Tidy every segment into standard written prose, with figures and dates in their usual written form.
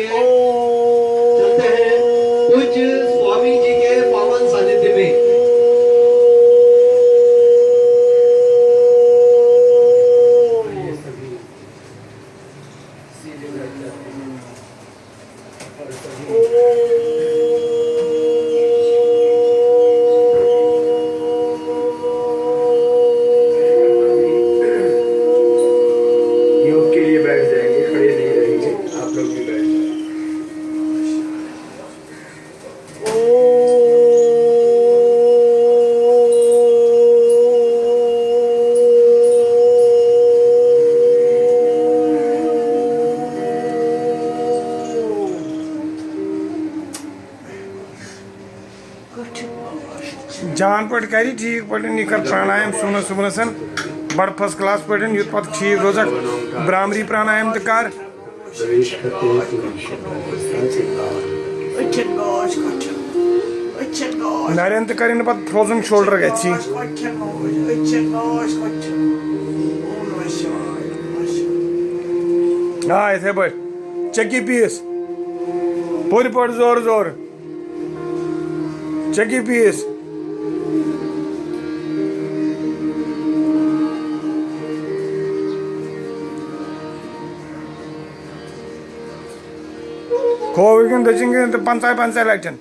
लिए चलते हैं कुछ स्वामी जी के पावन सानिध्य में। जान पट करी ठीक पट निकर प्राणायाम सुन सुमरसन बड़ फर्स्ट क्लास पट युत पत ठीक रोजक ब्राह्मरी प्राणायाम त कर नरें त करिन पत फ्रोजन शोल्डर गछि हाँ इथे पट चक्की पीस पूरी पट जोर जोर चक्की piece Kovigin dachingin the pansai election.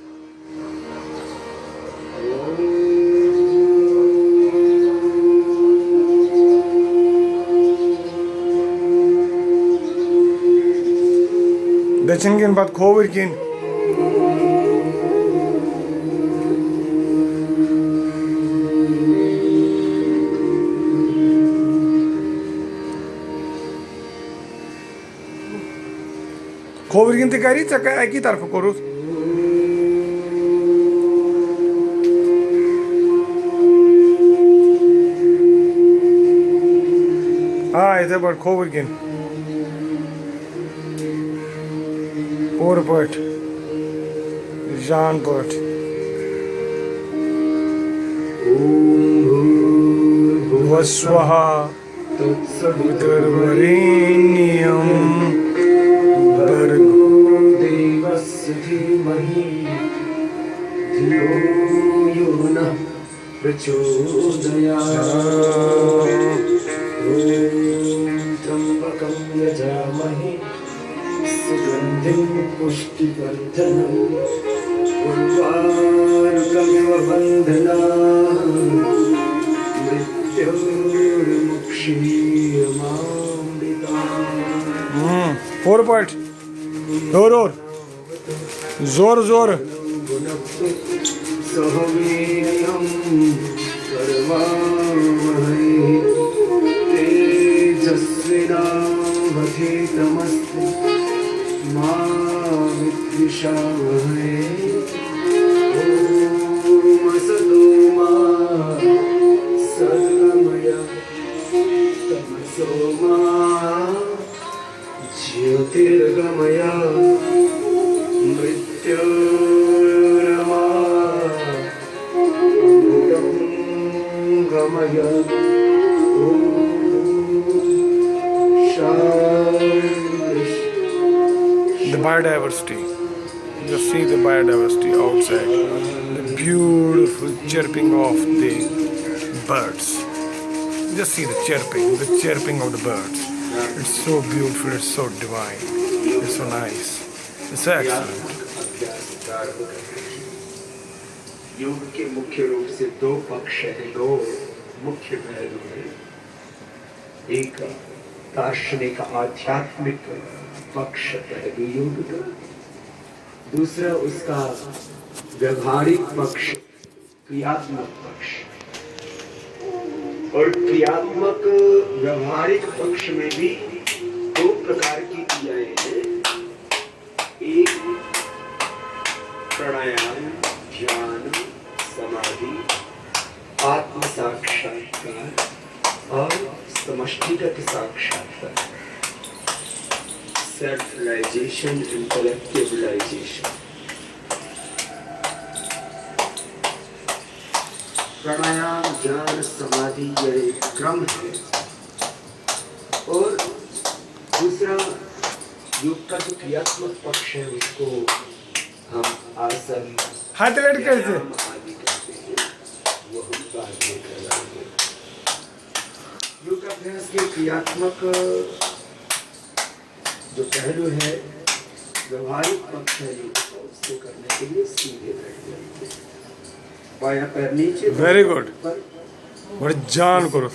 Dachingin but Kovigin. Kovigin te kari chaka ek hi taraf koro ite but Kovigin or but Jean but Vaswaha Vitarvarenyam धीमहि धियो यो नः प्रचोदयात् त्र्यम्बकं यजामहे सुगन्धिं पुष्टिवर्धनम् उर्वारुकमिव बन्धनात् मृत्योर्मुक्षीयमामृतात्। Four part. Door. जोर जोर सहवीर्यं करवावहै तेजस्विनावधीतमस्तु मा विद्विषावहै ॐ असतो मा सद्गमय तमसो मा ज्योतिर्गमय मृत्योरमा अमृतं गमय The biodiversity. Just see the biodiversity outside. The beautiful chirping of the birds. Just see the chirping of the birds. It's so beautiful, it's so divine, it's so nice. It's excellent. योग के मुख्य रूप से दो पक्ष है, दो मुख्य पहलू है। एक दार्शनिक आध्यात्मिक पक्ष पहलू योग का, दूसरा उसका व्यवहारिक पक्ष क्रियात्मक पक्ष। और क्रियात्मक व्यवहारिक पक्ष में भी दो प्रकार की क्रियाएं हैं। एक प्राणायाम, ध्यान, समाधि, आत्म साक्षात्कार और समष्टिगत साक्षात्कार, self realisation and collective realisation. प्राणायाम, ध्यान, समाधि यह एक क्रम है और दूसरा योग का जो क्रियात्मक पक्ष है उसको हम आसन हाथ लट कैसे प्राणायाम आदि कहते हैं, वो हम बाद में कराएंगे। योग अभ्यास के क्रियात्मक जो पहलू है, व्यवहारिक पक्ष है योग का, उसको करने के लिए सीधे बैठ जाएंगे, बायां पैर नीचे, वेरी गुड, बड़े जान करो।